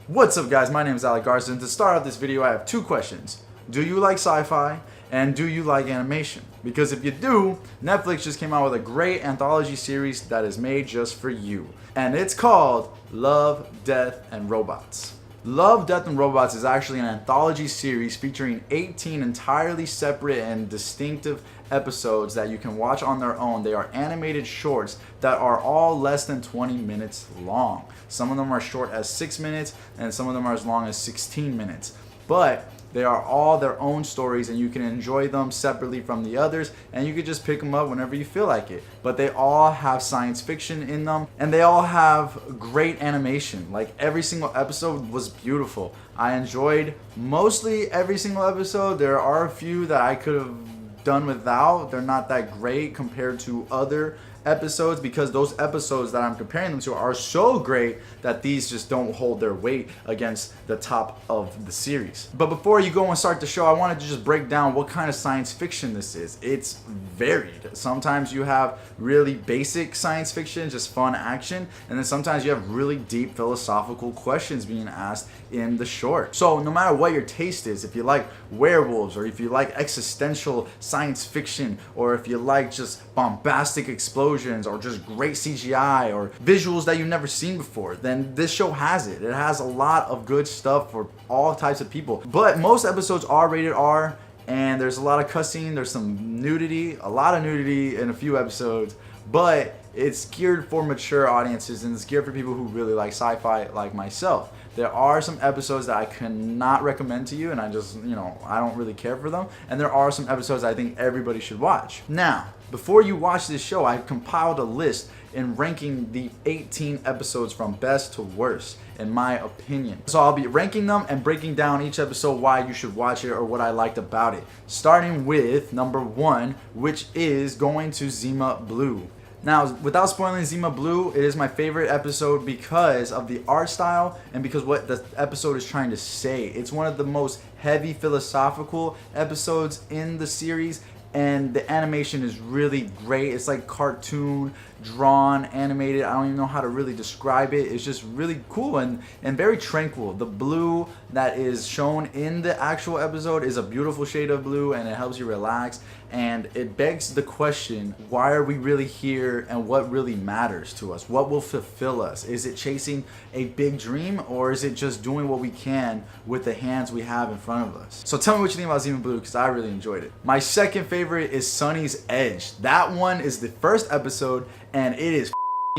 What's up guys, my name is Alec, Garza, and to start out this video I have two questions. Do you like sci-fi and do you like animation? Because if you do, Netflix just came out with a great anthology series that is made just for you. And it's called Love, Death, and Robots. Love, Death, and Robots is actually an anthology series featuring 18 entirely separate and distinctive episodes that you can watch on their own. They are animated shorts that are all less than 20 minutes long. Some of them are short as 6 minutes and some of them are as long as 16 minutes. But they are all their own stories and you can enjoy them separately from the others, and you can just pick them up whenever you feel like it. But they all have science fiction in them and they all have great animation. Like every single episode was beautiful. I enjoyed mostly every single episode. There are a few that I could have done without. They're not that great compared to other episodes because those episodes that I'm comparing them to are so great that these just don't hold their weight against the top of the series. But before you go and start the show, I wanted to just break down what kind of science fiction this is. It's varied. Sometimes you have really basic science fiction, just fun action, and then sometimes you have really deep philosophical questions being asked in the short. So no matter what your taste is, if you like werewolves or if you like existential science fiction or if you like just bombastic explosions or just great CGI or visuals that you've never seen before, then this show has it. It has a lot of good stuff for all types of people. But most episodes are rated R, and there's a lot of cussing, there's some nudity, a lot of nudity in a few episodes, but it's geared for mature audiences and it's geared for people who really like sci-fi like myself. There are some episodes that I cannot recommend to you and I just, I don't really care for them. And there are some episodes I think everybody should watch. Now, before you watch this show, I've compiled a list in ranking the 18 episodes from best to worst, in my opinion. So I'll be ranking them and breaking down each episode why you should watch it or what I liked about it. Starting with number 1, which is going to Zima Blue. Now, without spoiling Zima Blue, it is my favorite episode because of the art style and because what the episode is trying to say. It's one of the most heavy philosophical episodes in the series, and the animation is really great. It's like cartoon, drawn, animated. I don't even know how to really describe it. It's just really cool and very tranquil. The blue that is shown in the actual episode is a beautiful shade of blue and it helps you relax. And it begs the question, why are we really here and what really matters to us? What will fulfill us? Is it chasing a big dream or is it just doing what we can with the hands we have in front of us? So tell me what you think about Zima Blue because I really enjoyed it. My second favorite is Sunny's Edge. That one is the first episode and it is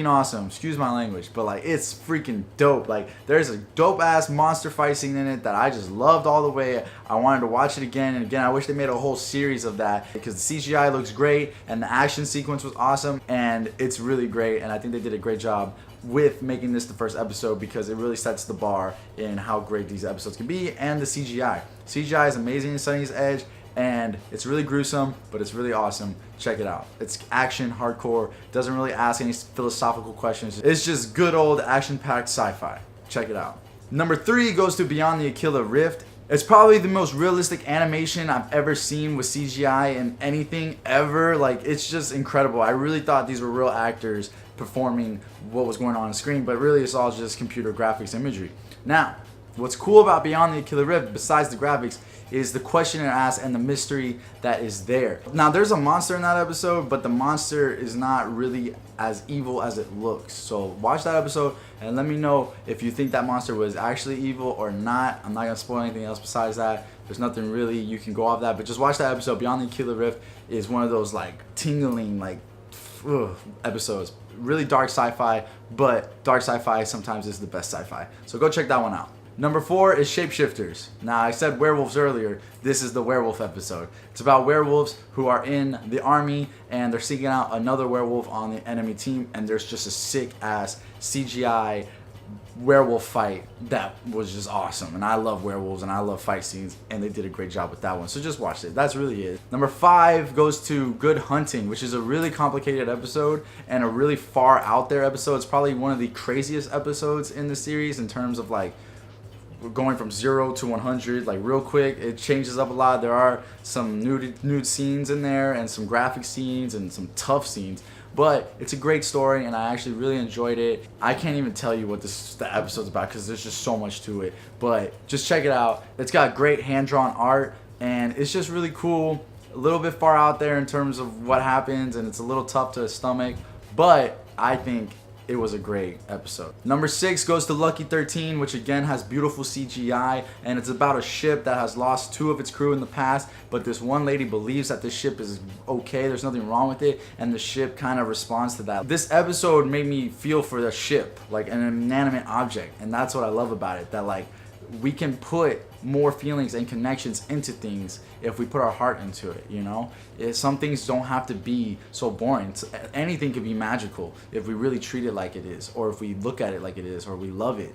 awesome. Excuse my language, but like it's freaking dope. Like there's a dope ass monster fight scene in it that I just loved all the way. I wanted to watch it again and again. I wish they made a whole series of that because the CGI looks great and the action sequence was awesome and it's really great, and I think they did a great job with making this the first episode because it really sets the bar in how great these episodes can be. And the CGI is amazing in Sunny's Edge. And it's really gruesome, but it's really awesome. Check it out. It's action, hardcore, doesn't really ask any philosophical questions. It's just good old action-packed sci-fi. Check it out. Number 3 goes to Beyond the Aquila Rift. It's probably the most realistic animation I've ever seen with CGI in anything ever. Like, it's just incredible. I really thought these were real actors performing what was going on screen, but really it's all just computer graphics imagery. Now, what's cool about Beyond the Aquila Rift, besides the graphics, is the question it asks and the mystery that is there. Now, there's a monster in that episode, but the monster is not really as evil as it looks. So watch that episode and let me know if you think that monster was actually evil or not. I'm not gonna spoil anything else besides that. There's nothing really you can go off that, but just watch that episode. Beyond the Aquila Rift is one of those like tingling, like episodes. Really dark sci-fi, but dark sci-fi sometimes is the best sci-fi. So go check that one out. Number 4 is Shapeshifters. Now, I said werewolves earlier. This is the werewolf episode. It's about werewolves who are in the army and they're seeking out another werewolf on the enemy team, and there's just a sick ass CGI werewolf fight that was just awesome. And I love werewolves and I love fight scenes, and they did a great job with that one. So just watch it. That's really it. Number 5 goes to Good Hunting, which is a really complicated episode and a really far out there episode. It's probably one of the craziest episodes in the series in terms of like going from 0 to 100 like real quick. It changes up a lot. There are some nude scenes in there and some graphic scenes and some tough scenes, But it's a great story, and I actually really enjoyed it. I can't even tell you what the episode's about because there's just so much to it. But just check it out. It's got great hand-drawn art, and it's just really cool. A little bit far out there in terms of what happens, and it's a little tough to stomach. But I think it was a great episode. Number 6 goes to Lucky 13, which again has beautiful CGI, and it's about a ship that has lost 2 of its crew in the past, but this one lady believes that this ship is okay, there's nothing wrong with it, and the ship kind of responds to that. This episode made me feel for the ship, like an inanimate object, and that's what I love about it, that like we can put more feelings and connections into things if we put our heart into it, you know? Some things don't have to be so boring. Anything could be magical if we really treat it like it is, or if we look at it like it is, or we love it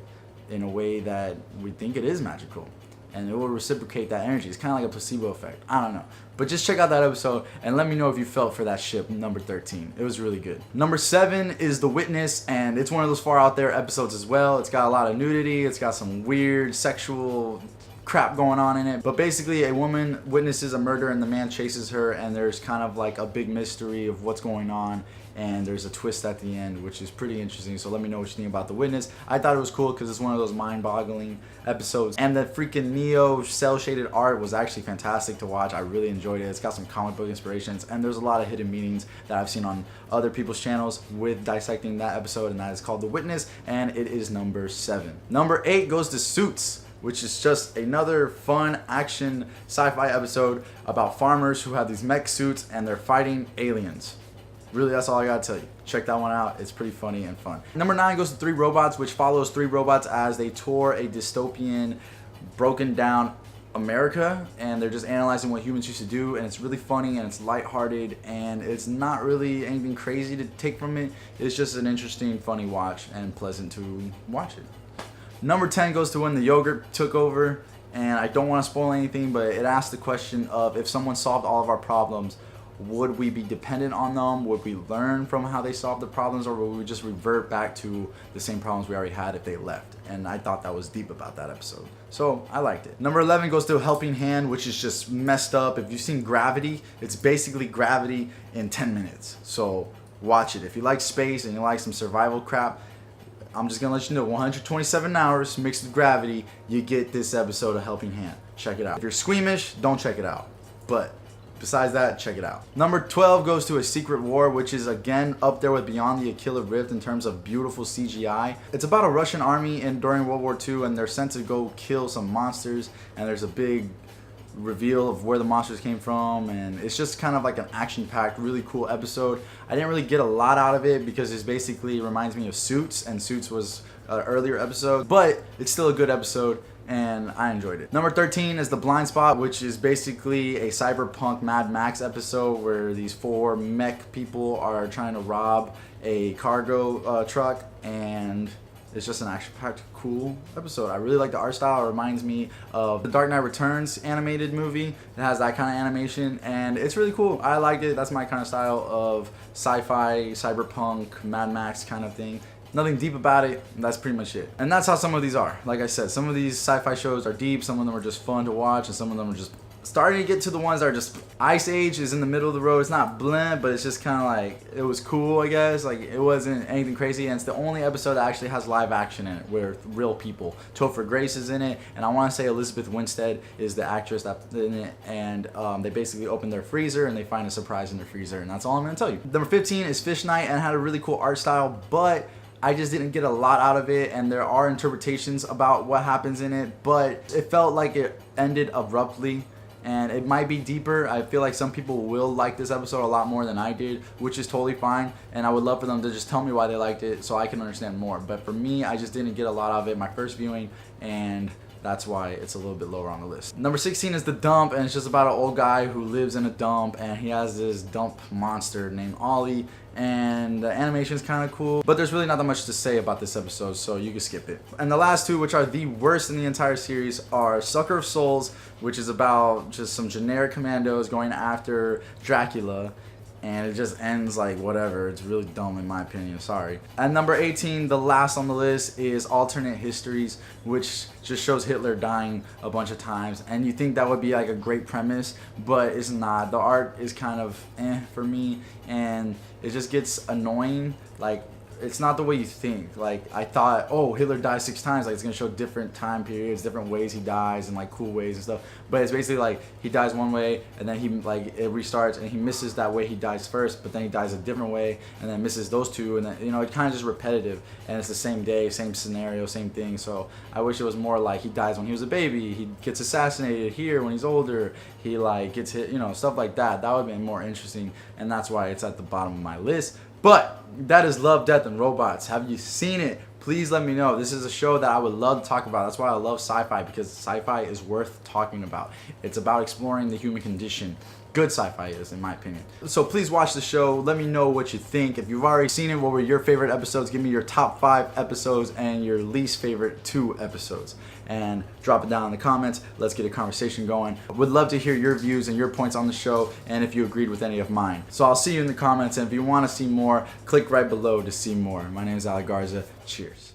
in a way that we think it is magical. And it will reciprocate that energy. It's kind of like a placebo effect. I don't know. But just check out that episode and let me know if you felt for that ship, number 13. It was really good. Number 7 is The Witness, and it's one of those far out there episodes as well. It's got a lot of nudity. It's got some weird sexual crap going on in it. But basically, a woman witnesses a murder and the man chases her, and there's kind of like a big mystery of what's going on. And there's a twist at the end, which is pretty interesting. So let me know what you think about The Witness. I thought it was cool because it's one of those mind-boggling episodes. And the freaking Neo cel-shaded art was actually fantastic to watch. I really enjoyed it. It's got some comic book inspirations. And there's a lot of hidden meanings that I've seen on other people's channels with dissecting that episode. And that is called The Witness. And it is number 7. Number 8 goes to Suits, which is just another fun action sci-fi episode about farmers who have these mech suits and they're fighting aliens. Really, that's all I gotta tell you. Check that one out. It's pretty funny and fun. Number 9 goes to 3 Robots, which follows 3 robots as they tour a dystopian, broken down America, and they're just analyzing what humans used to do, and it's really funny and it's lighthearted, and it's not really anything crazy to take from it. It's just an interesting, funny watch and pleasant to watch it. Number 10 goes to When the Yogurt Took Over, and I don't want to spoil anything, but it asks the question of if someone solved all of our problems, would we be dependent on them? Would we learn from how they solved the problems, or would we just revert back to the same problems we already had if they left? And I thought that was deep about that episode. So I liked it. Number 11 goes to A Helping Hand, which is just messed up. If you've seen Gravity, it's basically Gravity in 10 minutes. So watch it. If you like space and you like some survival crap, I'm just going to let you know, 127 hours mixed with Gravity, you get this episode of Helping Hand. Check it out. If you're squeamish, don't check it out. But besides that, check it out. Number 12 goes to A Secret War, which is again up there with Beyond the Aquila Rift in terms of beautiful CGI. It's about a Russian army during World War II, and they're sent to go kill some monsters, and there's a big reveal of where the monsters came from, and it's just kind of like an action-packed, really cool episode. I didn't really get a lot out of it because it basically reminds me of Suits, and Suits was an earlier episode, but it's still a good episode, and I enjoyed it. Number 13 is The Blind Spot, which is basically a cyberpunk Mad Max episode where these 4 mech people are trying to rob a cargo truck, and it's just an action-packed, cool episode. I really like the art style. It reminds me of the Dark Knight Returns animated movie. It has that kind of animation, and it's really cool. I like it. That's my kind of style of sci-fi, cyberpunk, Mad Max kind of thing. Nothing deep about it, and that's pretty much it. And that's how some of these are. Like I said, some of these sci-fi shows are deep, some of them are just fun to watch, and some of them are just starting to get to the ones that are just, Ice Age is in the middle of the road. It's not blend, but it's just kind of like, it was cool, I guess. Like, it wasn't anything crazy, and it's the only episode that actually has live action in it, where real people. Topher Grace is in it, and I want to say Elizabeth Winstead is the actress that's in it, and they basically open their freezer, and they find a surprise in their freezer, and that's all I'm going to tell you. Number 15 is Fish Night, and it had a really cool art style, but I just didn't get a lot out of it, and there are interpretations about what happens in it, but it felt like it ended abruptly, and it might be deeper. I feel like some people will like this episode a lot more than I did, which is totally fine, and I would love for them to just tell me why they liked it so I can understand more. But for me, I just didn't get a lot of it my first viewing, and that's why it's a little bit lower on the list. Number 16 is The Dump, and it's just about an old guy who lives in a dump, and he has this dump monster named Ollie, and the animation is kind of cool, but there's really not that much to say about this episode, so you can skip it. And the last 2, which are the worst in the entire series, are Sucker of Souls, which is about just some generic commandos going after Dracula, and it just ends like whatever. It's really dumb in my opinion, sorry. At number 18, the last on the list, is Alternate Histories, which just shows Hitler dying a bunch of times, and you think that would be like a great premise, but it's not. The art is kind of for me, and it just gets annoying. Like, it's not the way you think. Like, I thought, oh, Hitler dies 6 times, like it's gonna show different time periods, different ways he dies, and like cool ways and stuff. But it's basically like he dies one way, and then he like it restarts, and he misses that way he dies first, but then he dies a different way, and then misses those 2, and then, you know, it kind of just repetitive, and it's the same day, same scenario, same thing. So I wish it was more like he dies when he was a baby, he gets assassinated here when he's older, he like gets hit, you know, stuff like that. That would have been more interesting, and that's why it's at the bottom of my list. But that is Love, Death, and Robots. Have you seen it? Please let me know. This is a show that I would love to talk about. That's why I love sci-fi, because sci-fi is worth talking about. It's about exploring the human condition. Good sci-fi is, in my opinion. So please watch the show. Let me know what you think. If you've already seen it, what were your favorite episodes? Give me your top 5 episodes and your least favorite 2 episodes. And drop it down in the comments. Let's get a conversation going. Would love to hear your views and your points on the show, and if you agreed with any of mine. So I'll see you in the comments, and if you want to see more, click right below to see more. My name is Alec Garza. Cheers.